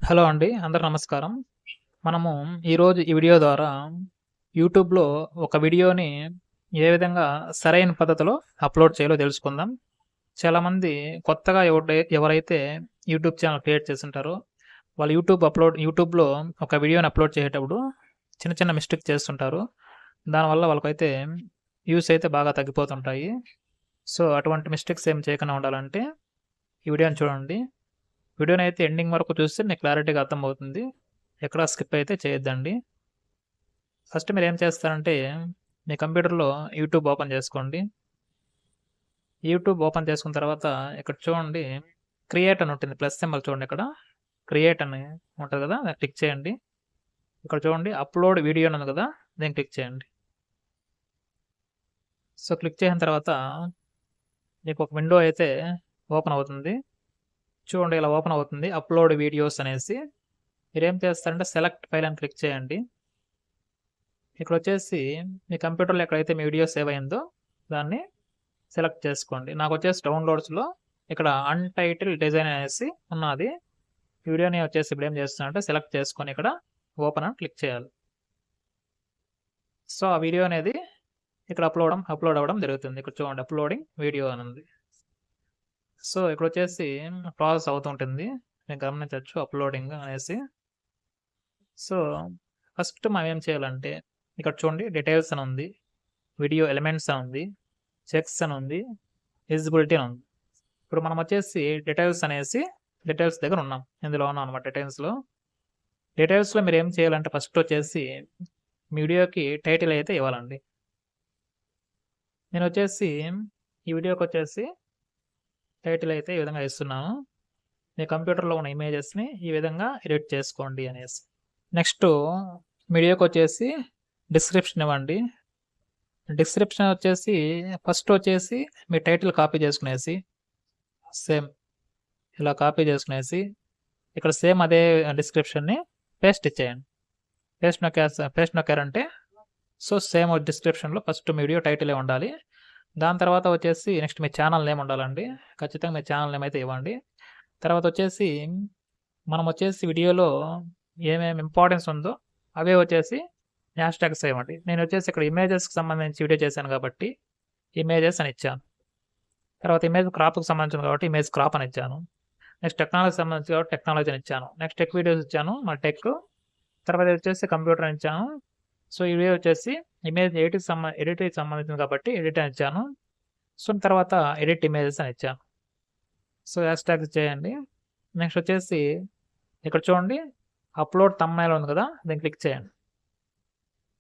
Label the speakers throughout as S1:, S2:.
S1: Hello అండి. అందరూ నమస్కారం. మనము ఈరోజు ఈ వీడియో ద్వారా యూట్యూబ్‌లో ఒక వీడియోని ఏ విధంగా సరైన పద్ధతిలో అప్‌లోడ్ చేయాలో తెలుసుకుందాం. చాలామంది కొత్తగా ఎవరైతే యూట్యూబ్ ఛానెల్ క్రియేట్ చేసుంటారో, వాళ్ళు యూట్యూబ్‌లో ఒక వీడియోని అప్‌లోడ్ చేసేటప్పుడు చిన్న చిన్న మిస్టేక్ చేస్తుంటారు. దానివల్ల వాళ్ళకైతే వ్యూస్ అయితే బాగా తగ్గిపోతుంటాయి. సో, అటువంటి మిస్టేక్స్ ఏమి చేయకుండా ఉండాలంటే ఈ వీడియోని చూడండి. వీడియోనైతే ఎండింగ్ వరకు చూస్తే మీకు క్లారిటీగా అర్థమవుతుంది. ఎక్కడ స్కిప్ అయితే చేయొద్దండి. ఫస్ట్ మీరేం చేస్తారంటే, మీ కంప్యూటర్‌లో యూట్యూబ్ ఓపెన్ చేసుకోండి. యూట్యూబ్ ఓపెన్ చేసుకున్న తర్వాత ఇక్కడ చూడండి క్రియేట్ అని ఉంటుంది. ప్లస్ సింబల్ చూడండి ఇక్కడ. క్రియేట్ అని ఉంటది కదా! దాన్ని క్లిక్ చేయండి. ఇక్కడ చూడండి అప్‌లోడ్ వీడియో అని ఉంది కదా! దీన్ని క్లిక్ చేయండి. సో, క్లిక్ చేసిన తర్వాత మీకు ఒక విండో అయితే ఓపెన్ అవుతుంది. చూడండి ఇలా ఓపెన్ అవుతుంది. అప్‌లోడ్ వీడియోస్ అనేసి. మీరేం చేస్తారంటే సెలెక్ట్ ఫైల్ అని క్లిక్ చేయండి. ఇక్కడొచ్చేసి మీ కంప్యూటర్‌లో ఎక్కడైతే మీ వీడియో సేవ్ అయిందో దాన్ని సెలెక్ట్ చేసుకోండి. నాకొచ్చేసి డౌన్‌లోడ్స్‌లో ఇక్కడ అన్‌టైటిల్ డిజైన్ అనేసి ఉన్నాది. ఈ వీడియోని వచ్చేసి ఇప్పుడేం చేస్తున్నానంటే సెలెక్ట్ చేసుకొని ఇక్కడ ఓపెన్ అని క్లిక్ చేయాలి. సో, ఆ వీడియో అనేది ఇక్కడ అప్‌లోడ్ అవ్వడం జరుగుతుంది. ఇక్కడ చూడండి అప్‌లోడింగ్ వీడియో అని ఉంది. సో, ఇక్కడొచ్చేసి ప్రాసెస్ అవుతుంటుంది. మీరు గమనించొచ్చు అప్‌లోడింగ్ అనేసి. సో, ఫస్ట్ మనం ఏం చేయాలంటే ఇక్కడ చూడండి డీటెయిల్స్ అని ఉంది. వీడియో ఎలిమెంట్స్ అని ఉంది. చెక్స్ అని ఉంది. విజిబిలిటీ అని ఉంది. ఇప్పుడు మనం వచ్చేసి డీటెయిల్స్ దగ్గర ఉన్నాం. ఇందులో ఉన్నాం అనమాట డీటెయిల్స్‌లో. డీటెయిల్స్‌లో మీరు ఏం చేయాలంటే ఫస్ట్ వచ్చేసి మీ వీడియోకి టైటిల్ అయితే ఇవ్వాలండి. నేనొచ్చేసి ఈ వీడియోకొచ్చేసి టైటిల్ అయితే ఈ విధంగా ఇస్తున్నాను. మీ కంప్యూటర్‌లో ఉన్న ఇమేజెస్‌ని ఈ విధంగా ఎడిట్ చేసుకోండి అనేసి. నెక్స్ట్ వీడియోకొచ్చేసి డిస్క్రిప్షన్ ఇవ్వండి. డిస్క్రిప్షన్ వచ్చేసి ఫస్ట్ వచ్చేసి మీ టైటిల్ కాపీ చేసుకునేసి సేమ్ ఇలా కాపీ చేసుకునేసి ఇక్కడ సేమ్ అదే డిస్క్రిప్షన్‌ని పేస్ట్ ఇచ్చేయండి. పేస్ట్ నొక్కారంటే సో, సేమ్ డిస్క్రిప్షన్‌లో ఫస్ట్ మీ వీడియో టైటిలే ఉండాలి. దాని తర్వాత వచ్చేసి నెక్స్ట్ మీ ఛానల్ నేమ్ ఉండాలండి. ఖచ్చితంగా మీ ఛానల్ నేమ్ అయితే ఇవ్వండి. తర్వాత వచ్చేసి మనం వచ్చేసి వీడియోలో ఏమేమి ఇంపార్టెన్స్ ఉందో అవే వచ్చేసి హ్యాష్ ట్యాగ్స్ ఇవ్వండి. నేను వచ్చేసి ఇక్కడ ఇమేజెస్‌కి సంబంధించి వీడియో చేశాను కాబట్టి ఇమేజెస్ అని ఇచ్చాను. తర్వాత ఇమేజ్ క్రాప్‌కి సంబంధించింది కాబట్టి ఇమేజ్ క్రాప్ అని ఇచ్చాను. నెక్స్ట్ టెక్నాలజీకి సంబంధించి కాబట్టి టెక్నాలజీ అని ఇచ్చాను. నెక్స్ట్ టెక్ వీడియోస్ ఇచ్చాను. మన టెక్. తర్వాత వచ్చేసి కంప్యూటర్ అని ఇచ్చాను. సో, ఈ వీడియో వచ్చేసి ఇమేజ్ ఎడిట్‌కి సంబంధించింది కాబట్టి ఎడిట్ అని ఇచ్చాను. సో, తర్వాత ఎడిట్ ఇమేజెస్ అని ఇచ్చాను. సో, హ్యాష్ ట్యాగ్స్ చేయండి. నెక్స్ట్ వచ్చేసి ఇక్కడ చూడండి అప్‌లోడ్ థంబ్‌నెయిల్ ఉంది కదా! దీన్ని క్లిక్ చేయండి.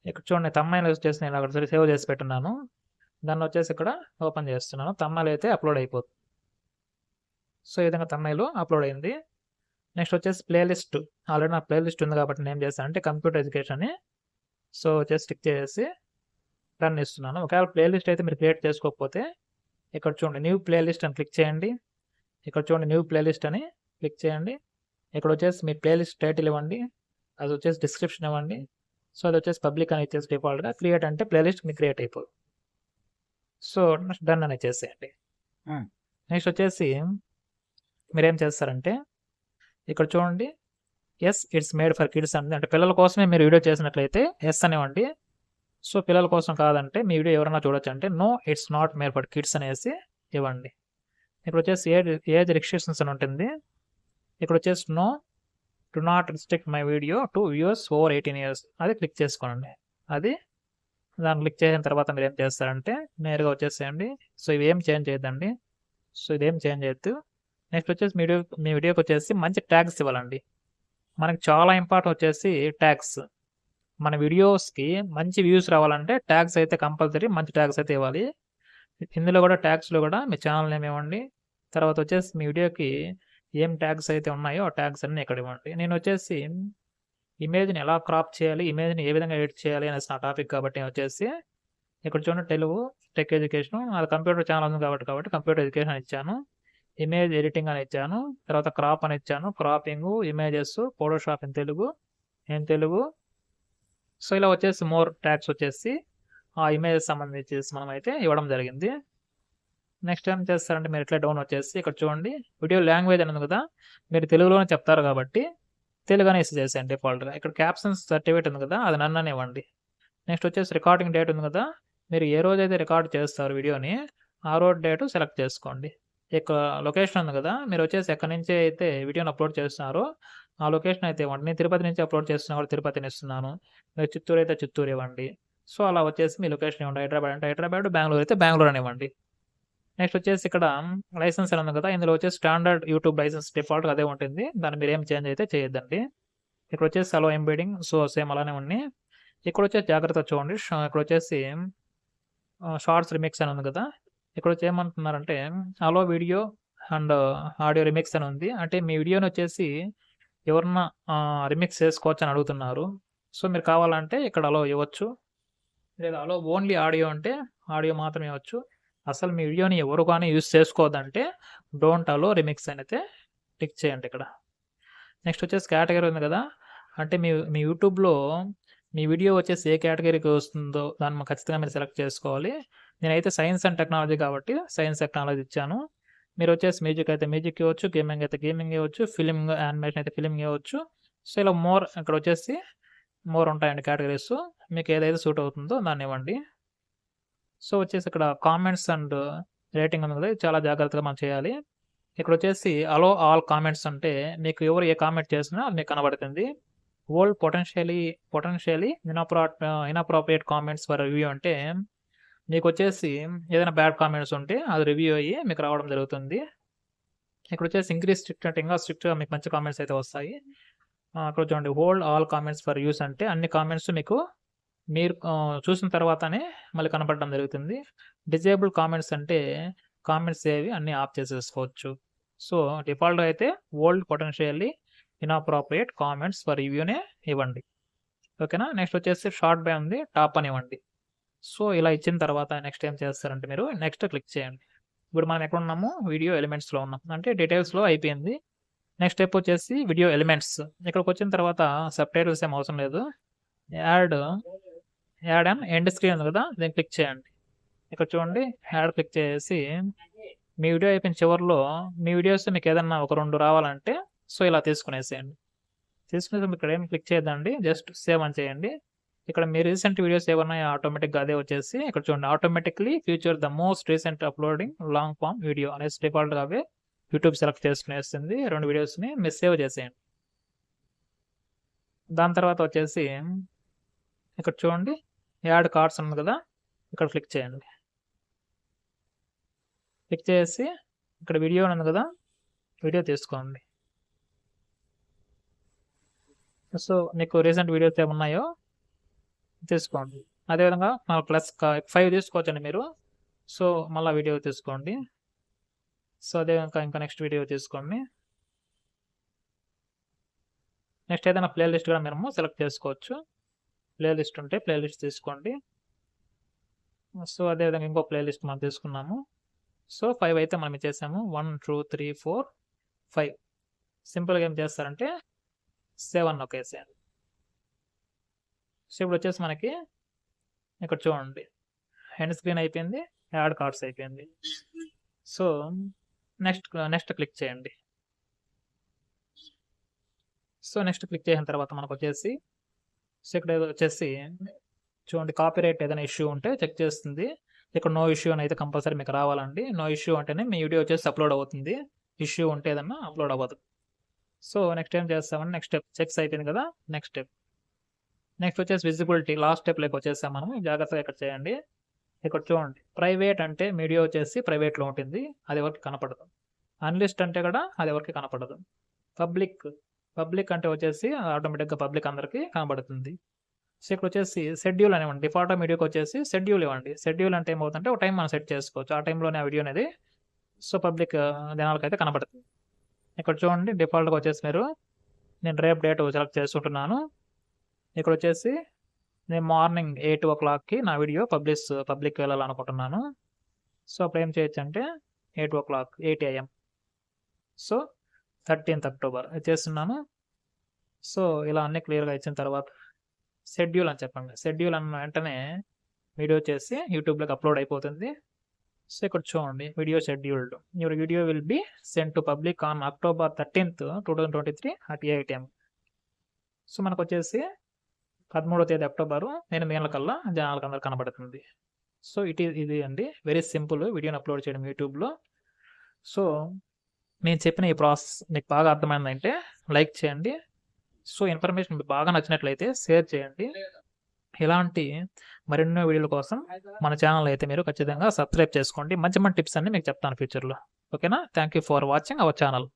S1: ఇక్కడ చూడండి థంబ్‌నెయిల్ వచ్చేసి నేను అక్కడ సేవ్ చేసి పెట్టున్నాను. దాన్ని వచ్చేసి ఇక్కడ ఓపెన్ చేస్తున్నాను. థంబ్‌నెయిల్ అయితే అప్‌లోడ్ అయిపోతుంది. సో, ఈ విధంగా థంబ్‌నెయిల్ అప్‌లోడ్ అయింది. నెక్స్ట్ వచ్చేసి ప్లేలిస్ట్. ఆల్రెడీ నా ప్లేలిస్ట్ ఉంది కాబట్టి నేను ఏం చేశానంటే కంప్యూటర్ ఎడ్యుకేషన్ అని సో, జస్ట్ క్లిక్ చేసేసి రన్ ఇస్తున్నాను. ఒకవేళ ప్లేలిస్ట్ అయితే మీరు క్రియేట్ చేసుకోకపోతే ఇక్కడ చూడండి న్యూ ప్లేలిస్ట్ అని క్లిక్ చేయండి. ఇక్కడ చూడండి న్యూ ప్లేలిస్ట్ అని క్లిక్ చేయండి. ఇక్కడ వచ్చేసి మీ ప్లేలిస్ట్ టైటిల్ ఇవ్వండి. అది వచ్చేసి డిస్క్రిప్షన్ ఇవ్వండి. సో, అది వచ్చేసి పబ్లిక్ అని ఇచ్చేసి డిఫాల్ట్‌గా క్రియేట్ అంటే ప్లేలిస్ట్ మీకు క్రియేట్ అయిపోతుంది. సో, నెక్స్ట్ డన్ అని ఇచ్చేసేయండి. నెక్స్ట్ వచ్చేసి మీరేం చేస్తారంటే ఇక్కడ చూడండి yes it's made for kids అంది. అంటే పిల్లల కోసమే మీరు వీడియో చేసినట్లయితే యెస్ అనివ్వండి. సో, పిల్లల కోసం కాదంటే మీ వీడియో ఎవరైనా చూడొచ్చు అంటే no it's not made for kids అనేసి ఇవ్వండి. ఇక్కడ వచ్చేసి ఏజ్ రిస్ట్రిక్షన్స్ అని ఉంటుంది. ఇక్కడ వచ్చేసి no do not restrict my video to viewers over 18 years అది క్లిక్ చేసుకోండి. దాన్ని క్లిక్ చేసిన తర్వాత మీరు ఏం చేస్తారంటే నేరుగా వచ్చేసేయండి. సో, ఇవేం చేంజ్ చేయొద్దండి. సో, ఇదేం చేంజ్ చేయొద్దు. నెక్స్ట్ వచ్చేసి మీ వీడియోకి వచ్చేసి మంచి ట్యాగ్స్ ఇవ్వాలండి. మనకి చాలా ఇంపార్టెంట్ వచ్చేసి ట్యాగ్స్. మన వీడియోస్‌కి మంచి వ్యూస్ రావాలంటే ట్యాగ్స్ అయితే కంపల్సరీ మంచి ట్యాగ్స్ అయితే ఇవ్వాలి. ఇందులో కూడా ట్యాగ్స్‌లో కూడా మీ ఛానల్ నేమ్ ఇవ్వండి. తర్వాత వచ్చేసి మీ వీడియోకి ఏం ట్యాగ్స్ అయితే ఉన్నాయో ఆ ట్యాగ్స్ అన్నీ ఇక్కడ ఇవ్వండి. నేను వచ్చేసి ఇమేజ్‌ని ఎలా క్రాప్ చేయాలి, ఇమేజ్‌ని ఏ విధంగా ఎడిట్ చేయాలి అనేసి నా టాపిక్ కాబట్టి నేను వచ్చేసి ఇక్కడ చూడండి తెలుగు టెక్ ఎడ్యుకేషన్ అది కంప్యూటర్ ఛానల్ ఉంది కాబట్టి కంప్యూటర్ ఎడ్యుకేషన్ అని ఇచ్చాను. ఇమేజ్ ఎడిటింగ్ అని ఇచ్చాను. తర్వాత క్రాప్ అని ఇచ్చాను. Cropping, images, Photoshop in Telugu. So, ఇలా వచ్చేసి మోర్ ట్యాగ్స్ వచ్చేసి ఆ ఇమేజెస్ సంబంధించేసి మనమైతే ఇవ్వడం జరిగింది. నెక్స్ట్ ఏం చేస్తారంటే మీరు ఇట్లా డౌన్ వచ్చేసి ఇక్కడ చూడండి వీడియో లాంగ్వేజ్ అని ఉంది కదా! మీరు తెలుగులోనే చెప్తారు కాబట్టి తెలుగు అనేసి చేసేయండి డిఫాల్ట్గా. ఇక్కడ క్యాప్షన్స్ సర్టిఫికేట్ ఉంది కదా, అది నన్ను ఇవ్వండి. నెక్స్ట్ వచ్చేసి రికార్డింగ్ డేట్ ఉంది కదా, మీరు ఏ రోజైతే రికార్డ్ చేస్తారు వీడియోని ఆ రోజు డేటు సెలెక్ట్ చేసుకోండి. ఇక్కడ లొకేషన్ ఉంది కదా, మీరు వచ్చేసి ఎక్కడి నుంచి అయితే వీడియోని అప్లోడ్ చేస్తున్నారో ఆ లొకేషన్ అయితే ఇవ్వండి. నేను తిరుపతి నుంచి అప్లోడ్ చేస్తున్నా కూడా తిరుపతిని ఇస్తున్నాను. మీరు చిత్తూరు అయితే చిత్తూరు ఇవ్వండి. సో అలా వచ్చేసి మీ లొకేషన్ ఇవ్వండి. హైదరాబాద్ అంటే హైదరాబాద్, బెంగళూరు అయితే బెంగళూరు అని ఇవ్వండి. నెక్స్ట్ వచ్చేసి ఇక్కడ లైసెన్స్ అని ఉంది కదా, ఇందులో వచ్చేసి స్టాండర్డ్ యూట్యూబ్ లైసెన్స్ డిఫాల్ట్గా అదే ఉంటుంది. దాన్ని మీరు ఏం చేంజ్ అయితే చేయొద్దండి. ఇక్కడ వచ్చేసి అలో ఎంబెడింగ్, సో సేమ్ అలానే ఉంది. ఇక్కడ వచ్చేసి జాగ్రత్త చూడండి, ఇక్కడ వచ్చేసి షార్ట్స్ రిమిక్స్ అని ఉంది కదా, ఇక్కడ వచ్చి ఏమంటున్నారంటే అలో వీడియో అండ్ ఆడియో రిమిక్స్ అని ఉంది. అంటే మీ వీడియోని వచ్చేసి ఎవరన్నా రిమిక్స్ చేసుకోవచ్చు అని అడుగుతున్నారు. సో మీరు కావాలంటే ఇక్కడ అలో ఇవ్వచ్చు, లేదా అలో ఓన్లీ ఆడియో అంటే ఆడియో మాత్రమే ఇవ్వచ్చు. అసలు మీ వీడియోని ఎవరు కానీ యూజ్ చేసుకోవద్దంటే డోంట్ అలో రిమిక్స్ అని అయితే టిక్ చేయండి ఇక్కడ. నెక్స్ట్ వచ్చేసి కేటగిరీ ఉంది కదా, అంటే మీ యూట్యూబ్లో మీ వీడియో వచ్చేసి ఏ కేటగిరీకి వస్తుందో దాన్ని ఖచ్చితంగా మీరు సెలెక్ట్ చేసుకోవాలి. నేనైతే సైన్స్ అండ్ టెక్నాలజీ కాబట్టి సైన్స్ టెక్నాలజీ ఇచ్చాను. మీరు వచ్చేసి మ్యూజిక్ అయితే మ్యూజిక్ ఇవ్వచ్చు, గేమింగ్ అయితే గేమింగ్ ఇవ్వచ్చు, ఫిలిం యానిమేషన్ అయితే ఫిలిం ఇవ్వచ్చు. సో ఇలా మోర్ ఇక్కడ వచ్చేసి మోర్ ఉంటాయండి కేటగిరీస్. మీకు ఏదైతే సూట్ అవుతుందో దాన్ని ఇవ్వండి. సో వచ్చేసి ఇక్కడ కామెంట్స్ అండ్ రేటింగ్ ఉంది కదా, చాలా జాగ్రత్తగా మనం చేయాలి. ఇక్కడ వచ్చేసి అలో ఆల్ కామెంట్స్ అంటే మీకు ఎవరు ఏ కామెంట్ చేసినా అది మీకు కనబడుతుంది. Old potentially inappropriate comments for review అంటే మీకు వచ్చేసి ఏదైనా బ్యాడ్ కామెంట్స్ ఉంటే అది రివ్యూ అయ్యి మీకు రావడం జరుగుతుంది. ఇక్కడ వచ్చేసి ఇంక్రీజ్ స్ట్రిక్ట్ అంటే ఇంకా స్ట్రిక్ట్గా మీకు మంచి కామెంట్స్ అయితే వస్తాయి. అక్కడ చూడండి, hold all comments for use అంటే అన్ని కామెంట్స్ మీకు మీరు చూసిన తర్వాతనే మళ్ళీ కనపడడం జరుగుతుంది. డిజేబుల్ కామెంట్స్ అంటే కామెంట్స్ ఏవి అన్నీ ఆఫ్ చేసేసుకోవచ్చు. సో డిఫాల్ట్గా అయితే old potentially inappropriate comments for రివ్యూనే ఇవ్వండి. ఓకేనా. నెక్స్ట్ వచ్చేసి షార్ట్ బై ఉంది, టాప్ అని ఇవ్వండి. సో ఇలా ఇచ్చిన తర్వాత నెక్స్ట్ ఏం చేస్తారంటే మీరు నెక్స్ట్ క్లిక్ చేయండి. ఇప్పుడు మనం ఎక్కడ ఉన్నాము, వీడియో ఎలిమెంట్స్లో ఉన్నాం, అంటే డీటెయిల్స్లో అయిపోయింది. నెక్స్ట్ స్టెప్ వచ్చేసి వీడియో ఎలిమెంట్స్. ఇక్కడికి వచ్చిన తర్వాత సబ్ టైటిల్స్ ఏం అవసరం లేదు. యాడ్ అండ్ ఎండ్ స్క్రీన్ ఉంది కదా, దీన్ని క్లిక్ చేయండి. ఇక్కడ చూడండి, యాడ్ క్లిక్ చేసి మీ వీడియో అయిపోయిన చివరిలో మీ వీడియోస్ మీకు ఏదన్నా ఒక 2 రావాలంటే సో ఇలా తీసుకునేసేయండి. తీసుకునేసి ఇక్కడ ఏం క్లిక్ చేయొద్దండి, జస్ట్ సేవ్ అని చేయండి. ఇక్కడ మీ రీసెంట్ వీడియోస్ ఏమన్నాయో ఆటోమేటిక్గా అదే వచ్చేసి ఇక్కడ చూడండి, automatically future the most recent uploading long form video అనేసి డిఫాల్ట్గా అవే యూట్యూబ్ సెలెక్ట్ చేసుకునేస్తుంది. 2 వీడియోస్ని మీరు సేవ్ చేసేయండి. దాని తర్వాత వచ్చేసి ఇక్కడ చూడండి, యాడ్ కార్డ్స్ ఉంది కదా, ఇక్కడ క్లిక్ చేయండి. క్లిక్ చేసి ఇక్కడ వీడియో ఉంది కదా, వీడియో తీసుకోండి. సో మీకు రీసెంట్ వీడియోస్ ఏమున్నాయో తీసుకోండి. అదేవిధంగా ప్లస్ 5 తీసుకోవచ్చండి మీరు. సో మళ్ళీ వీడియో తీసుకోండి. సో అదేవిధంగా ఇంకా నెక్స్ట్ వీడియో తీసుకోండి. నెక్స్ట్ ఏదైనా ప్లేలిస్ట్ కూడా మేము సెలెక్ట్ చేసుకోవచ్చు. ప్లేలిస్ట్ ఉంటే ప్లేలిస్ట్ తీసుకోండి. సో అదేవిధంగా ఇంకో ప్లేలిస్ట్ మనం తీసుకున్నాము. సో 5 అయితే మనం ఇచ్చేసాము. 1 2 3 4 5. సింపుల్గా ఏం చేస్తారంటే 7 ఒకేసేయండి. సో ఇప్పుడు వచ్చేసి మనకి ఇక్కడ చూడండి, ఎండ్ స్క్రీన్ అయిపోయింది, యాడ్ కార్డ్స్ అయిపోయింది. సో నెక్స్ట్ క్లిక్ చేయండి. సో నెక్స్ట్ క్లిక్ చేసిన తర్వాత మనకు వచ్చేసి సో ఇక్కడ వచ్చేసి చూడండి, కాపీరైట్ ఏదైనా ఇష్యూ ఉంటే చెక్ చేస్తుంది. ఇక్కడ నో ఇష్యూ అని అయితే కంపల్సరీ మీకు రావాలండి. నో ఇష్యూ అంటేనే మీ వీడియో వచ్చేసి అప్లోడ్ అవుతుంది. ఇష్యూ ఉంటే ఏదన్నా అప్లోడ్ అవ్వదు. సో నెక్స్ట్ ఏం చేస్తామని నెక్స్ట్ స్టెప్ చెక్స్ అయిపోయింది కదా, నెక్స్ట్ స్టెప్. నెక్స్ట్ వచ్చేసి విజిబిలిటీ, లాస్ట్ స్టెప్లోకి వచ్చేసాం మనం. జాగ్రత్తగా ఇక్కడ చేయండి. ఇక్కడ చూడండి, ప్రైవేట్ అంటే వీడియో వచ్చేసి ప్రైవేట్లో ఉంటుంది, అది ఎవరికి కనపడదు. అన్లిస్ట్ అంటే కూడా అది ఎవరికి కనపడదు. పబ్లిక్ అంటే వచ్చేసి ఆటోమేటిక్గా పబ్లిక్ అందరికీ కనబడుతుంది. సో ఇక్కడ వచ్చేసి షెడ్యూల్ అనివ్వండి. డిఫాల్ట్ వీడియోకి వచ్చేసి షెడ్యూల్ ఇవ్వండి. షెడ్యూల్ అంటే ఏమవుతుందంటే ఒక టైం మనం సెట్ చేసుకోవచ్చు. ఆ టైంలోనే ఆ వీడియో అనేది సో పబ్లిక్ జనాలకైతే కనబడుతుంది. ఇక్కడ చూడండి, డిఫాల్ట్గా వచ్చేసి నేను రేపు డేట్ సెలెక్ట్ చేసుకుంటున్నాను. ఇక్కడ వచ్చేసి నేను మార్నింగ్ 8 o'clockకి నా వీడియో పబ్లిక్ వెళ్ళాలనుకుంటున్నాను. సో అప్పుడు ఏం చేయొచ్చు అంటే 8 AM. సో 13th October చేస్తున్నాను. సో ఇలా అన్ని క్లియర్గా ఇచ్చిన తర్వాత షెడ్యూల్ అని చెప్పండి. షెడ్యూల్ అన్న వెంటనే వీడియో చేసి యూట్యూబ్లోకి అప్లోడ్ అయిపోతుంది. సో ఇక్కడ చూడండి, video scheduled. Your video will be send to public on October 13th 2023 at 8 AM. So మనకు వచ్చేసి 13వ తేదీ అక్టోబరు 8 గంటల కల్లా జనాలకు అందరు కనబడుతుంది. సో ఇది అండి వెరీ సింపుల్ వీడియోని అప్లోడ్ చేయడం యూట్యూబ్లో. సో నేను చెప్పిన ఈ ప్రాసెస్ మీకు బాగా అర్థమైందంటే లైక్ చేయండి. సో ఇన్ఫర్మేషన్ మీకు బాగా నచ్చినట్లయితే షేర్ చేయండి. ఇలాంటి మరెన్నో వీడియోల కోసం మన ఛానల్ అయితే మీరు ఖచ్చితంగా సబ్స్క్రైబ్ చేసుకోండి. మంచి మంచి టిప్స్ అన్ని మీకు చెప్తాను ఫ్యూచర్లో. ఓకేనా? Thank you for watching our channel.